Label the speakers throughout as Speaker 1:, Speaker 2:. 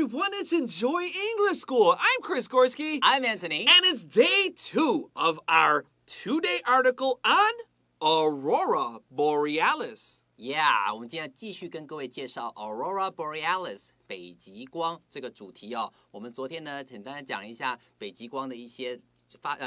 Speaker 1: everyone, it's Enjoy English School. I'm Chris Gorski.
Speaker 2: I'm Antony.
Speaker 1: And it's day 2 of our 2-day article on Aurora Borealis.
Speaker 2: Yeah, 我们今天继续跟各位介绍 Aurora Borealis 北极光这个主题哦。我们昨天呢，简单的讲了一下北极光的一些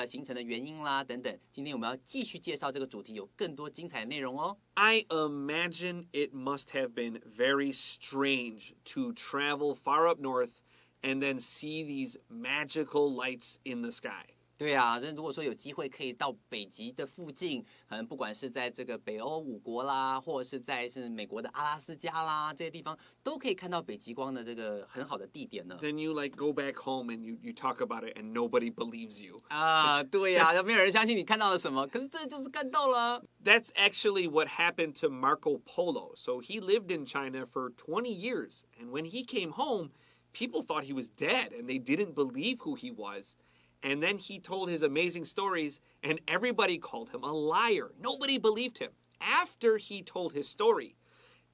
Speaker 2: 形成的原因啦等等。今天我们要继续介绍这个主题，有更多精彩的内容哦。
Speaker 1: I imagine it must have been very strange to travel far up north and then see these magical lights in the sky.
Speaker 2: 对啊，如果说有机会可以到北极的附近，可能不管是在这个北欧5国啦，或者是在美国的阿拉斯加啦这些地方，都可以看到北极光的这个很好的地点呢。
Speaker 1: Then you go back home and you talk about it and nobody believes you.
Speaker 2: 啊，对呀，没有人相信你看到了什么，可是这就是看到了。
Speaker 1: That's actually what happened to Marco Polo. So he lived in China for 20 years, and when he came home, people thought he was dead and they didn't believe who he was.And then he told his amazing stories, and everybody called him a liar. Nobody believed him. After he told his story,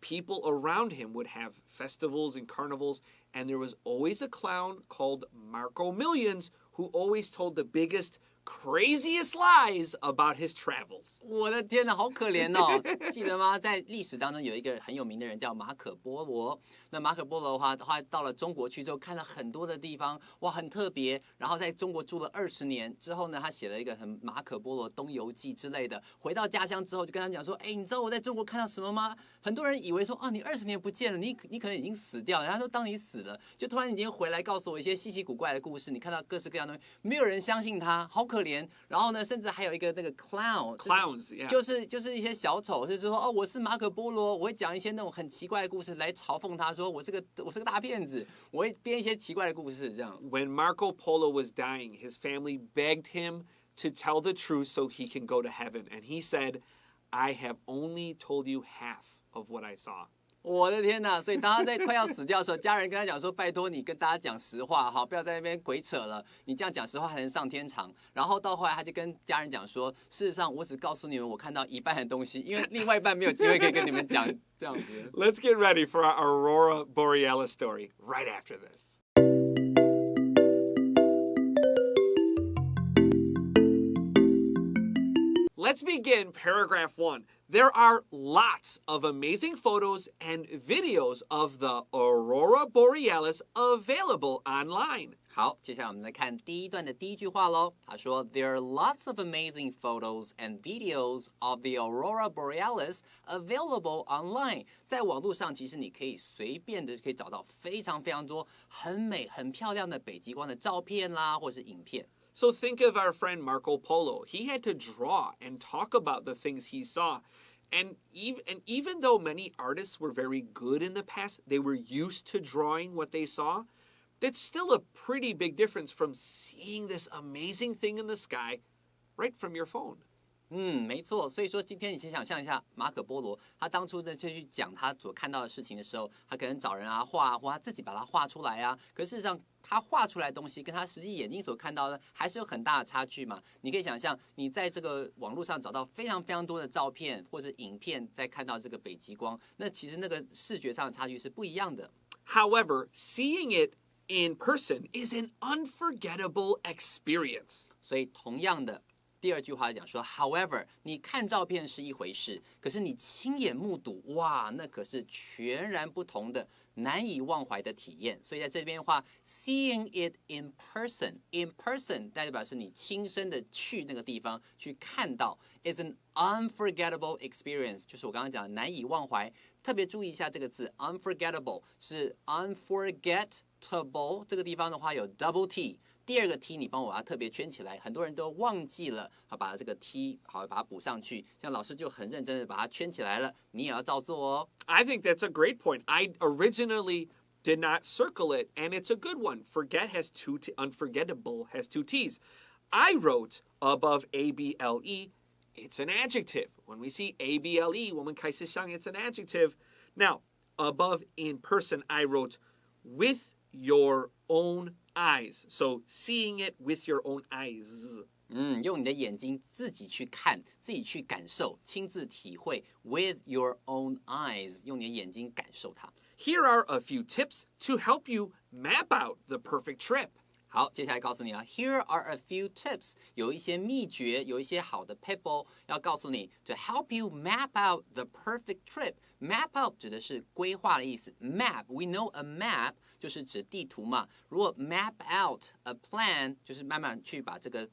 Speaker 1: people around him would have festivals and carnivals, and there was always a clown called Marco Millions who always told the biggest, craziest lies about his travels.
Speaker 2: 我的天哪，好可怜哦！记得吗？在历史当中有一个很有名的人叫马可波罗。那马可波罗的话，他到了中国去之后，看了很多的地方，哇，很特别。然后在中国住了20年之后呢，他写了一个马可波罗东游记之类的。回到家乡之后，就跟他们讲说：“哎，你知道我在中国看到什么吗？”很多人以为说：“哦，你20年不见了，你可能已经死掉了。”他说：“当你死了，就突然已经回来告诉我一些稀奇古怪的故事。你看到各式各样的东西，没有人相信他，好可怜。”然后呢，甚至还有一个那个
Speaker 1: clowns， yeah.
Speaker 2: 就是一些小丑，就是说哦，我是马可波罗，我会讲一些那种很奇怪的故事来嘲讽他，说我是个大骗子，我会编一些奇怪的故事这样。
Speaker 1: When Marco Polo was dying, his family begged him to tell the truth so he can go to heaven, and he said, "I have only told you half of what I saw."
Speaker 2: 我的天哪！所以当他在快要死掉的时候，家人跟他讲说：“拜托你跟大家讲实话，好，不要在那边鬼扯了。你这样讲实话还能上天堂。”然后到后来，他就跟家人讲说：“事实上，我只告诉你们我看到一半的东西，因为另外一半没有机会可以跟你们讲。”这样子。
Speaker 1: Let's get ready for our Aurora Borealis story right after this. Let's begin paragraph 1. There are lots of amazing photos and videos of the Aurora Borealis available online.
Speaker 2: 好，接下来我们来看第一段的第一句话咯。他说 There are lots of amazing photos and videos of the Aurora Borealis available online. 在网络上，其实你可以随便的可以找到非常非常多很美、很漂亮的北极光的照片啦，或是影片。
Speaker 1: So think of our friend Marco Polo. He had to draw and talk about the things he saw. And even though many artists were very good in the past, they were used to drawing what they saw, that's still a pretty big difference from seeing this amazing thing in the sky right from your phone.
Speaker 2: 没错，所以说今天你先想象一下，马可波罗他当初在去讲他所看到的事情的时候，他可能找人画，或他自己把它画出来啊。可事实上，他画出来的东西跟他实际眼睛所看到的还是有很大的差距嘛。你可以想象，你在这个网络上找到非常非常多的照片或者影片，在看到这个北极光，那其实那个视觉上的差距是不一样的。
Speaker 1: However, seeing it in person is an unforgettable experience.
Speaker 2: 所以同样的。第二句话讲说 ，However， 你看照片是一回事，可是你亲眼目睹，哇，那可是全然不同的、难以忘怀的体验。所以在这边的话 ，seeing it in person，in person 代表是你亲身的去那个地方去看到 ，is an unforgettable experience， 就是我刚刚讲的难以忘怀。特别注意一下这个字 ，unforgettable 是 unforgettable， 这个地方的话有 double T。第二个 T 你帮我把它特别圈起来，很多人都忘记了，好把这个 T 好把它补上去，像老师就很认真的把它圈起来了，你也要照做哦。
Speaker 1: I think that's a great point. I originally did not circle it, and it's a good one. Unforgettable has 2 T's. I wrote above able, it's an adjective. When we see able, 我们开始想 it's an adjective. Now, above in person, I wrote with your own eyes. So seeing it with your own eyes.
Speaker 2: 用你的眼睛自己去看，自己去感受，亲自体会 with your own eyes， 用你的眼睛感受它。
Speaker 1: Here are a few tips to help you map out the perfect trip.
Speaker 2: 好，接下来告诉你啊 ，Here are a few tips， 有一些秘诀，有一些好的 people 要告诉你 ，to help you map out the perfect trip。Map out 指的是规划的意思 ，map we know a map 就是指地图嘛。如果 map out a plan 就是慢慢去把这个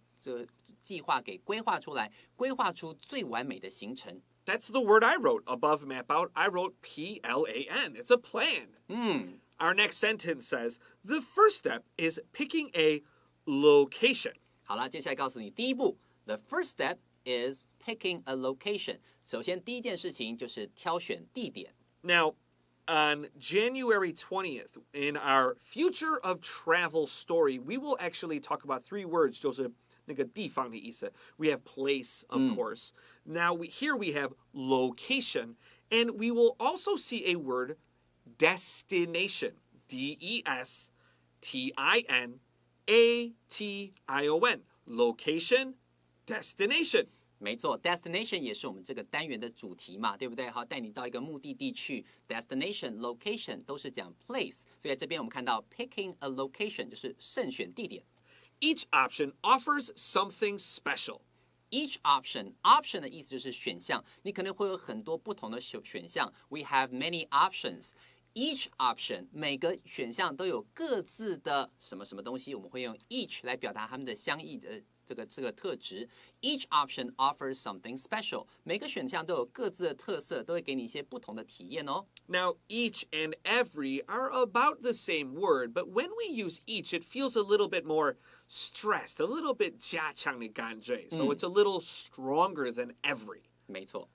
Speaker 2: 计划给规划出来，规划出最完美的行程。
Speaker 1: That's the word I wrote above map out. I wrote P-L-A-N. It's a plan. Our next sentence says, the first step is picking a location.
Speaker 2: 好了，接下来告诉你第一步 ，the first step is picking a location。首先第一件事情就是挑选地点。
Speaker 1: Now, on January 20th, in our Future of Travel story, we will actually talk about 3 words, 就是那个地方的意思. We have place, of course. Now, here we have location, and we will also see a word destination. D-E-S-T-I-N-A-T-I-O-N. Location, destination.
Speaker 2: 没错 ，destination 也是我们这个单元的主题嘛，对不对？好，带你到一个目的地去 ，destination、location 都是讲 place， 所以在这边我们看到 picking a location 就是慎选地点。
Speaker 1: Each option offers something special.
Speaker 2: Each option 的意思就是选项，你可能会有很多不同的选项。We have many options. Each option 每个选项都有各自的什么什么东西，我们会用 each 来表达它们的相异的这个特质。Each option offers something special. 每个选项都有各自的特色，都会给你一些不同的体验哦。
Speaker 1: Now, each and every are about the same word, but when we use each, it feels a little bit more stressed, a little bit 加强的感觉, so it's a little stronger than every.
Speaker 2: 没错。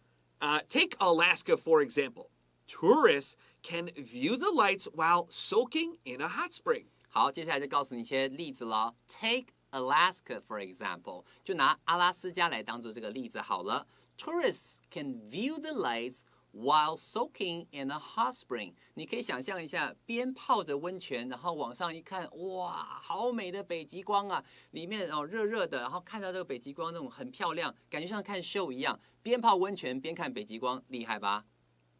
Speaker 1: Take Alaska, for example. Tourists can view the lights while soaking in a hot spring.
Speaker 2: 好，接下来就告诉你一些例子了。Take Alaska, for example， 就拿阿拉斯加来当做这个例子好了。Tourists can view the lights while soaking in a hot spring。你可以想象一下，边泡着温泉，然后往上一看，哇，好美的北极光啊！里面热热的，然后看到这个北极光那种很漂亮，感觉像看秀一样。边泡温泉边看北极光，厉害吧？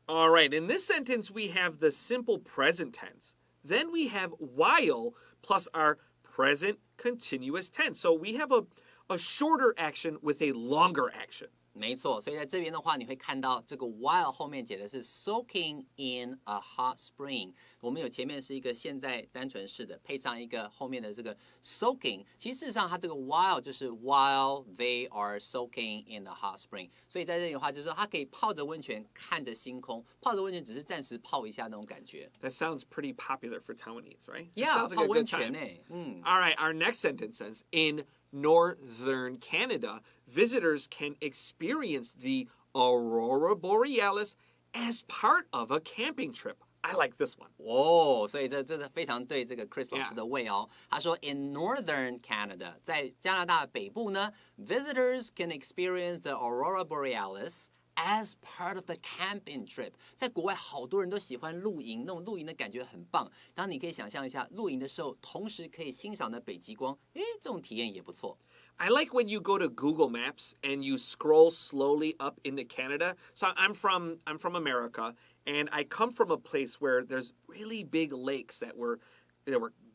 Speaker 1: All right, in this sentence, we have the simple present tense. Then we have while plus our present continuous tense. So we have a shorter action with a longer action.
Speaker 2: 没错，所以在这边的话，你会看到这个 while 后面解的是 soaking in a hot spring。我们有前面是一个现在单纯式的，配上一个后面的这个 soaking。其实事实上，它这个 while 就是 while they are soaking in a hot spring。所以在这里的话，就是说它可以泡着温泉，看着星空。泡着温泉只是暂时泡一下那种感觉。
Speaker 1: That sounds pretty popular for Taiwanese, right?
Speaker 2: Yeah,
Speaker 1: sounds like a good time.
Speaker 2: 泡温泉欸。
Speaker 1: All right, our next sentence says, in northern Canada, visitors can experience the Aurora Borealis as part of a camping trip. I like this one.
Speaker 2: 哦，所以这是非常对这个 Chris 老师的胃哦。他说 ，in northern Canada， 在加拿大北部呢 ，visitors can experience the Aurora Borealis as part of the camping trip。在国外，好多人都喜欢露营，那种露营的感觉很棒。然后你可以想象一下，露营的时候，同时可以欣赏的北极光，诶，这种体验也不错。
Speaker 1: I like when you go to Google Maps and you scroll slowly up into Canada. So I'm from America, and I come from a place where there's really big lakes that were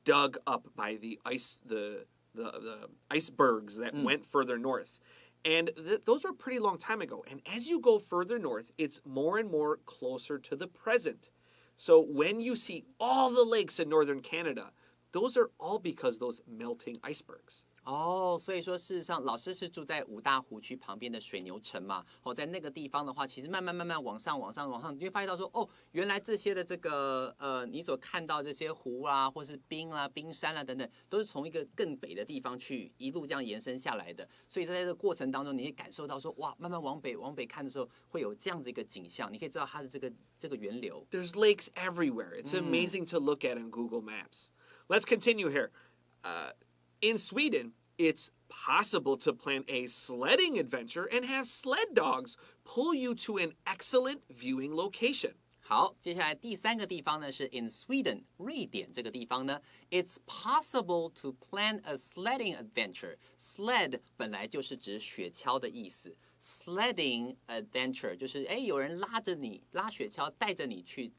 Speaker 1: dug up by the icebergs that went further north. And those were a pretty long time ago. And as you go further north, it's more and more closer to the present. So when you see all the lakes in northern Canada, those are all because those melting icebergs.
Speaker 2: 哦，所以说事实上，老师是住在五大湖区旁边的水牛城嘛。哦，在那个地方的话，其实慢慢往上，你会发现到说，哦，原来这些的这个你所看到这些湖啊，或是冰啊、冰山啊等等，都是从一个更北的地方去一路这样延伸下来的。所以在这个过程当中，你会感受到说，哇，慢慢往北看的时候，会有这样子一个景象，你可以知道它的这个源流。
Speaker 1: There's lakes everywhere. It's amazing to look at on Google Maps. Let's continue here. In Sweden, it's possible to plan a sledding adventure and have sled dogs pull you to an excellent viewing location.
Speaker 2: 好，接下来第三个地方呢是 in Sweden， 瑞典这个地方呢 ，it's possible to plan a sledding adventure. Sled 本来就是指雪橇的意思 ，sledding adventure 就是有人拉着你拉雪橇带着你去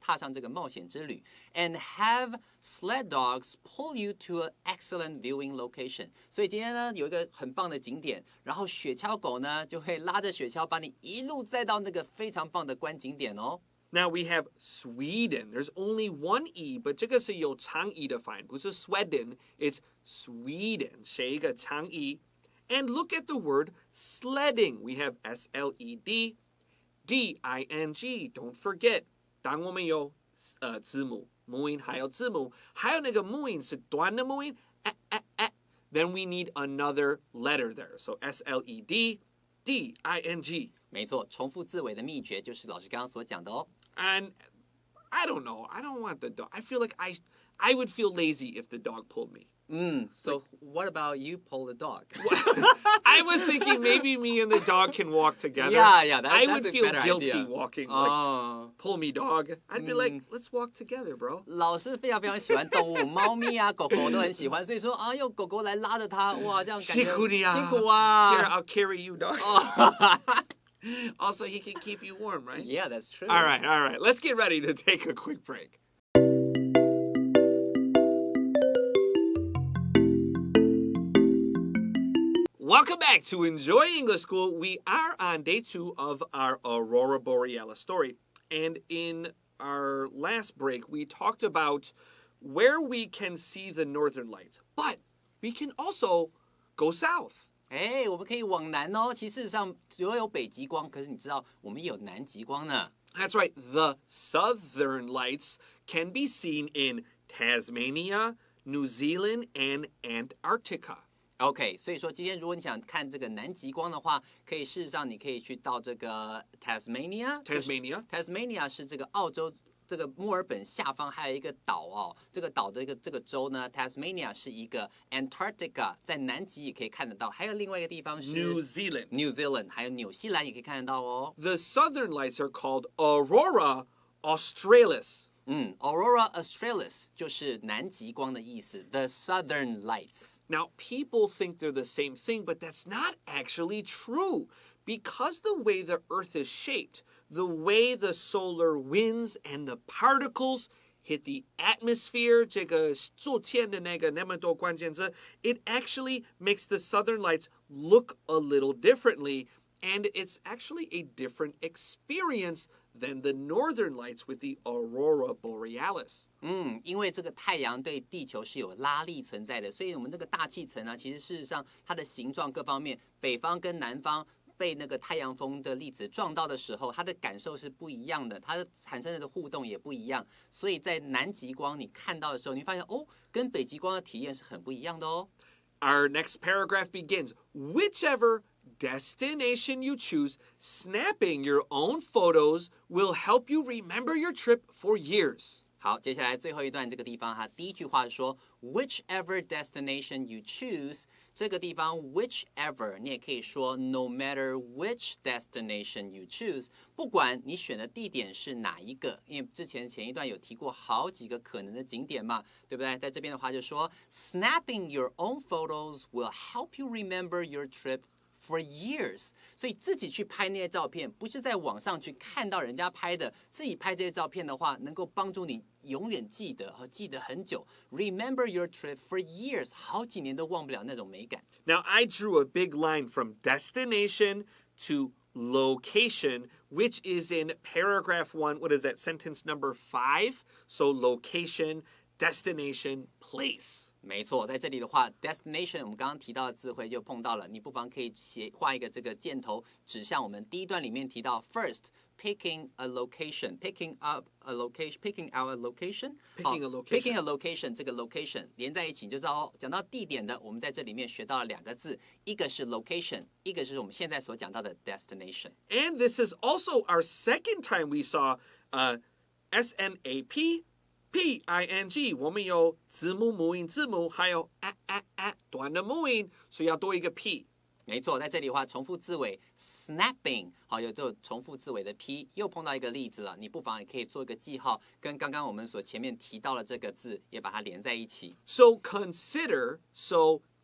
Speaker 2: 踏上这个冒险之旅 ，and have sled dogs pull you to an excellent viewing location。所以今天呢有一个很棒的景点，然后雪橇狗呢就会拉着雪橇把你一路载到那个非常棒的观景点哦。
Speaker 1: Now we have Sweden. There's only one E, but 这个是有长 E 的发音，不是 Sweden, it's Sweden. 写一个长 E. And look at the word sledding. We have S-L-E-D, D-I-N-G. Don't forget, 当我们有字母母音还有字母，还有那个母音是短的母音，then we need another letter there. So S-L-E-D, D-I-N-G.
Speaker 2: 没错，重复字尾的秘诀就是老师刚刚所讲的哦。
Speaker 1: And I don't know. I don't want the dog. I feel like I would feel lazy if the dog pulled me.
Speaker 2: So what about you pull the dog?
Speaker 1: I was thinking maybe me and the dog can walk together.
Speaker 2: Yeah,
Speaker 1: I
Speaker 2: that's
Speaker 1: would
Speaker 2: a
Speaker 1: feel
Speaker 2: better
Speaker 1: guilty
Speaker 2: idea.
Speaker 1: walking. Like, pull me, dog. I'd be like, let's walk together, bro.
Speaker 2: 老师非常非常喜欢动物，猫咪啊、狗狗都很喜欢，所以说啊，用狗狗来拉着它，哇，这样感觉
Speaker 1: 辛苦你啊。
Speaker 2: 辛苦啊。
Speaker 1: Here, I'll carry you, dog. Also, he can keep you warm, right?
Speaker 2: Yeah, that's true.
Speaker 1: All right. Let's get ready to take a quick break. Welcome back to Enjoy English School. We are on day 2 of our Aurora Borealis story. And in our last break, we talked about where we can see the northern lights. But we can also go south.
Speaker 2: 我们可以往南哦。其实事实上只有北极光，可是你知道我们也有南极光呢。
Speaker 1: That's right. The southern lights can be seen in Tasmania, New Zealand, and Antarctica.
Speaker 2: OK， 所以说今天如果你想看这个南极光的话，事实上你可以去到这个 Tasmania。Tasmania 是这个澳洲这个墨尔本下方还有一个岛哦，这个岛的这个州呢 ，Tasmania 是一个 Antarctica， 在南极也可以看得到，还有另外一个地方是
Speaker 1: New Zealand，
Speaker 2: 还有纽西兰也可以看得到哦。
Speaker 1: The southern lights are called Aurora Australis.
Speaker 2: Aurora Australis 就是南极光的意思 ，The Southern Lights.
Speaker 1: Now, people think they're the same thing, but that's not actually true. Because the way the Earth is shaped, the way the solar winds and the particles hit the atmosphere, 这个做天的那个那么多关键字, it actually makes the southern lights look a little differently, and it's actually a different experience than the northern lights with the Aurora Borealis.
Speaker 2: 因为这个太阳对地球是有拉力存在的，所以我们这个大气层啊，其实事实上它的形状各方面，北方跟南方被那个太阳风的粒子撞到的时候，它的感受是不一样的，它的产生的互动也不一样。所以在南极光你看到的时候，你发现跟北极光的体验是很不一样的哦。
Speaker 1: Our next paragraph begins, whichever destination you choose, snapping your own photos will help you remember your trip for years.
Speaker 2: 好，接下来最后一段这个地方，它第一句话是说 whichever destination you choose， 这个地方 whichever 你也可以说 no matter which destination you choose， 不管你选的地点是哪一个，因为之前前一段有提过好几个可能的景点嘛，对不对？在这边的话就说 snapping your own photos will help you remember your trip for years， 所以自己去拍那些照片，不是在网上去看到人家拍的，自己拍这些照片的话，能够帮助你永远记得和记得很久。Remember your trip for years， 好几年都忘不了那种美感。
Speaker 1: Now I drew a big line from destination to location, which is in paragraph 1. What is that? Sentence number 5. So location, destination, place.
Speaker 2: 没错，在这里的话 destination 我们刚刚提到的字汇就碰到了，你不妨可以画一个这个箭头指向我们第一段里面提到 first picking a location, picking out a location 这个 location 连在一起，你就知道讲到地点的，我们在这里面学到了两个字，一个是 location， 一个是我们现在所讲到的 destination.
Speaker 1: And this is also our second time we saw SNAP P-I-N-G 我们有字母母音字母还有短的母音，所以要多一个 P。
Speaker 2: 没错，在这里的话重复字尾 snapping 好，有这种重复字尾的 P， 又碰到一个例子了，你不妨也可以做一个记号，跟刚刚我们所前面提到的这个字也把它连在一起。
Speaker 1: So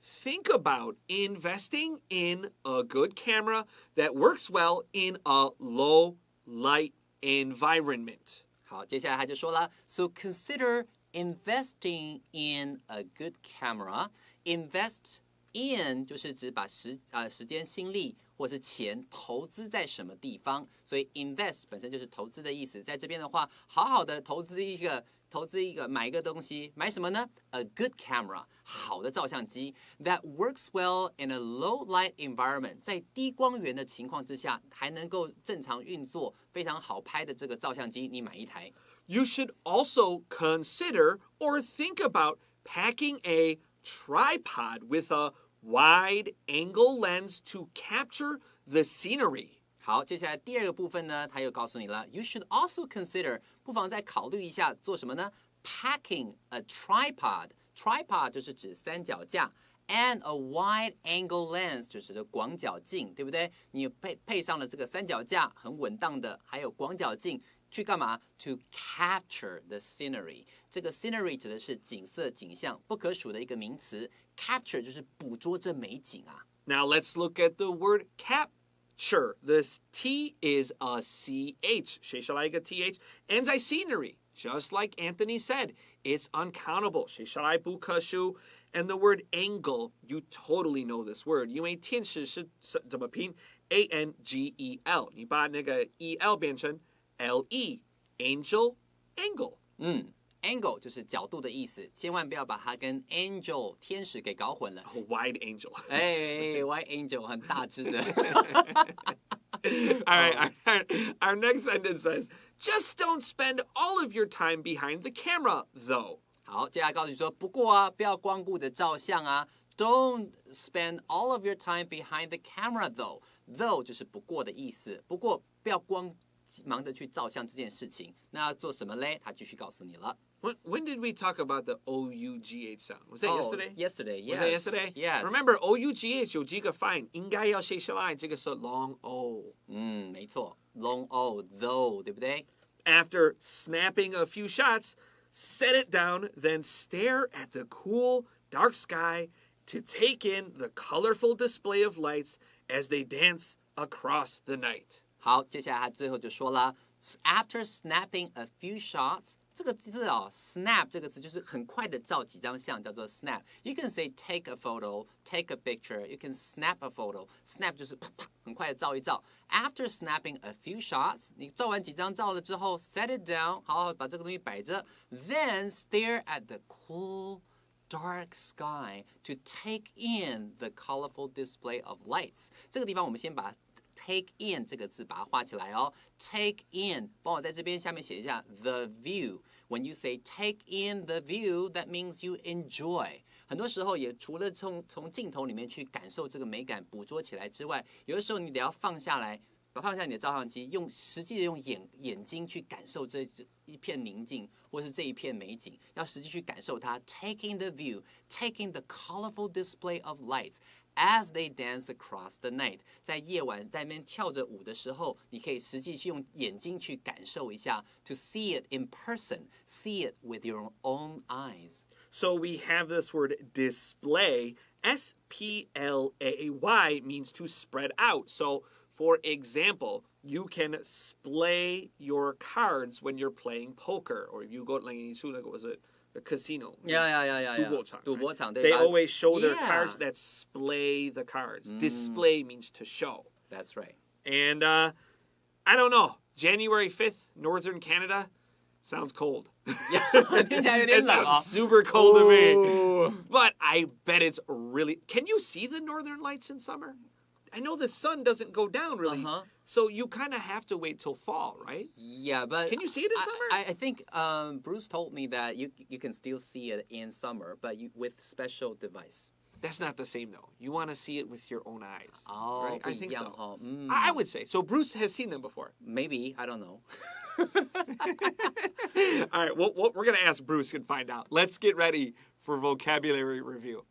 Speaker 1: think about investing in a good camera that works well in a low light environment.
Speaker 2: 好，接下来他就说了 ，So consider investing in a good camera. Invest in 就是指把时间、心力或是钱投资在什么地方，所以 invest 本身就是投资的意思。在这边的话，好好的投资一个买一个东西，买什么呢 ？A good camera， 好的照相机 that works well in a low light environment， 在低光源的情况之下，还能够正常运作，非常好拍的这个照相机，你买一台。
Speaker 1: You should also consider or think about packing a tripod with a wide-angle lens to capture the scenery.
Speaker 2: 好，接下来第二个部分呢，他又告诉你了 ，You should also consider， 不妨再考虑一下做什么呢 ？Packing a tripod，tripod 就是指三脚架 ，and a wide-angle lens 就指的广角镜，对不对？你配上了这个三脚架，很稳当的，还有广角镜。去干嘛 ？To capture the scenery。这个 scenery 指的是景色、景象，不可数的一个名词。Capture 就是捕捉这美景啊。
Speaker 1: Now let's look at the word capture. This T is a CH. 谁是来一个 TH? Ends在 scenery. Just like Anthony said, it's uncountable. 谁是来不可数? And the word angle, you totally know this word. 因为天使是怎么拼 ？A-N-G-E-L. 你把那个 E-L 变成L-E, angel, angle.
Speaker 2: Angle 就是角度的意思，千万不要把它跟 angel 天使给搞混了。
Speaker 1: Wide angel.
Speaker 2: Wide angel 很大只的。
Speaker 1: All right, our next sentence says, just don't spend all of your time behind the camera, though.
Speaker 2: 好，接下来告诉你说，不过啊，不要光顾着照相啊。Don't spend all of your time behind the camera, though. Though 就是不过的意思，不过不要光忙着去照相这件事情，那要做什么嘞？他继续告诉你了。
Speaker 1: When did we talk about the O-U-G-H sound? Was that yesterday?
Speaker 2: Yesterday, yes.
Speaker 1: Was that yesterday?
Speaker 2: Yes.
Speaker 1: Remember, O-U-G-H 有几个发音，应该要写下来，这个是 long O.
Speaker 2: 没错 ，long O, though， 对不对？
Speaker 1: After snapping a few shots, set it down, then stare at the cool, dark sky to take in the colorful display of lights as they dance across the night.
Speaker 2: 好，接下来他最后就说了 ，After snapping a few shots， 这个字哦 ，snap 这个字就是很快的照几张相，叫做 snap。You can say take a photo, take a picture. You can snap a photo. Snap 就是啪啪，很快的照一照。After snapping a few shots， 你照完几张照了之后 ，set it down， 好好把这个东西摆着。Then stare at the cool, dark sky to take in the colorful display of lights。这个地方我们先把take in 这个字把它画起来哦 ，take in， 帮我在这边下面写一下 the view。When you say take in the view, that means you enjoy。很多时候也除了从镜头里面去感受这个美感，捕捉起来之外，有的时候你得要放下来，放下你的照相机，实际的用眼睛去感受这一片宁静，或是这一片美景，要实际去感受它。Taking the view, taking the colorful display of lights.As they dance across the night， 在夜晚在那边跳着舞的时候，你可以实际去用眼睛去感受一下 ，to see it in person, see it with your own eyes.
Speaker 1: So we have this word display, S-P-L-A-Y, means to spread out. So, for example, you can splay your cards when you're playing poker, or if you go like was it? A casino.
Speaker 2: Yeah.
Speaker 1: 赌博场,
Speaker 2: 对吧?
Speaker 1: They always show their cards that splay the cards. Display means to show.
Speaker 2: That's right.
Speaker 1: And I don't know. January 5th, Northern Canada, sounds cold.
Speaker 2: It
Speaker 1: sounds super cold to me. But I bet it's really... Can you see the northern lights in summer? I know the sun doesn't go down really, so you kind of have to wait till fall, right?
Speaker 2: Yeah, but
Speaker 1: can you see it in summer?
Speaker 2: I think Bruce told me that you can still see it in summer, but with special device.
Speaker 1: That's not the same though. You want to see it with your own eyes.
Speaker 2: Oh,
Speaker 1: right? I think so.
Speaker 2: Mm.
Speaker 1: I would say so. Bruce has seen them before.
Speaker 2: Maybe, I don't know.
Speaker 1: All right, well, we're gonna ask Bruce and find out. Let's get ready for vocabulary review.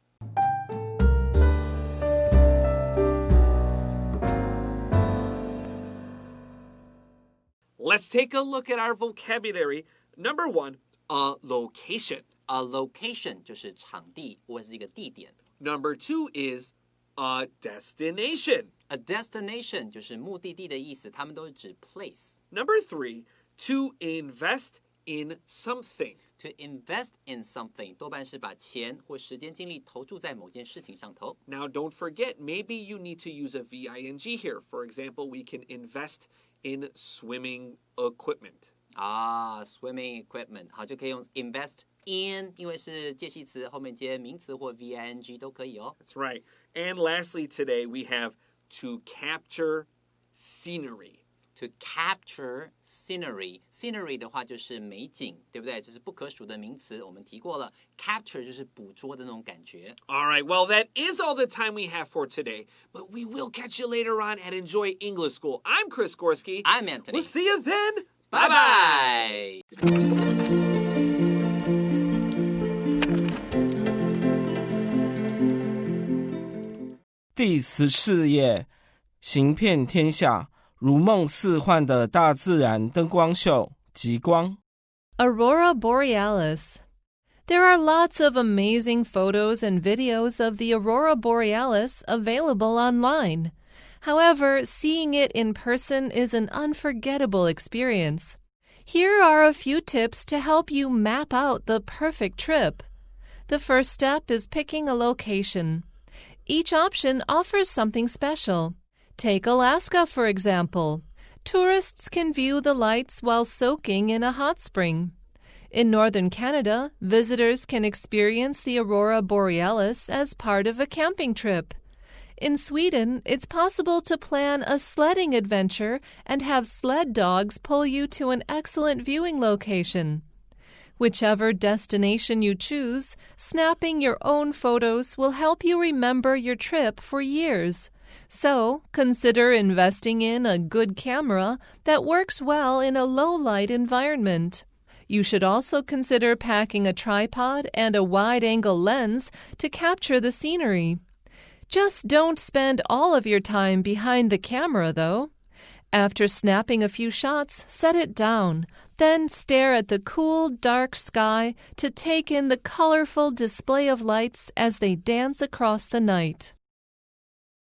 Speaker 1: Let's take a look at our vocabulary. Number 1, a location.
Speaker 2: A location 就是场地或是一个地点。
Speaker 1: Number 2 is a destination.
Speaker 2: A destination 就是目的地的意思，它们都是指 place.
Speaker 1: Number 3, To invest in something.
Speaker 2: To invest in something 多半是把钱或时间精力投注在某件事情上头。
Speaker 1: Now, don't forget, maybe you need to use a VING here. For example, we can invest in swimming equipment.
Speaker 2: Swimming equipment 好，就可以用 invest in， 因为是介系词，后面接名词或 VING 都可以哦。
Speaker 1: That's right. And lastly today, we have to capture scenery.
Speaker 2: To capture scenery. Scenery 的话就是美景，对不对？这是不可数的名词，我们提过了。Capture 就是捕捉的那种感觉。
Speaker 1: All right, well, that is all the time we have for today, but we will catch you later on at Enjoy English School. I'm Chris Gorski.
Speaker 2: I'm Antony.
Speaker 1: We'll see you then.
Speaker 2: Bye-bye.
Speaker 3: 第14页，行遍天下，如梦似幻的大自然灯光秀，极光。
Speaker 4: Aurora Borealis. There are lots of amazing photos and videos of the Aurora Borealis available online. However, seeing it in person is an unforgettable experience. Here are a few tips to help you map out the perfect trip. The first step is picking a location. Each option offers something special. Take Alaska, for example. Tourists can view the lights while soaking in a hot spring. In northern Canada, visitors can experience the Aurora Borealis as part of a camping trip. In Sweden, it's possible to plan a sledding adventure and have sled dogs pull you to an excellent viewing location. Whichever destination you choose, snapping your own photos will help you remember your trip for years. So, consider investing in a good camera that works well in a low-light environment. You should also consider packing a tripod and a wide-angle lens to capture the scenery. Just don't spend all of your time behind the camera, though. After snapping a few shots, set it down. Then stare at the cool, dark sky to take in the colorful display of lights as they dance across the night.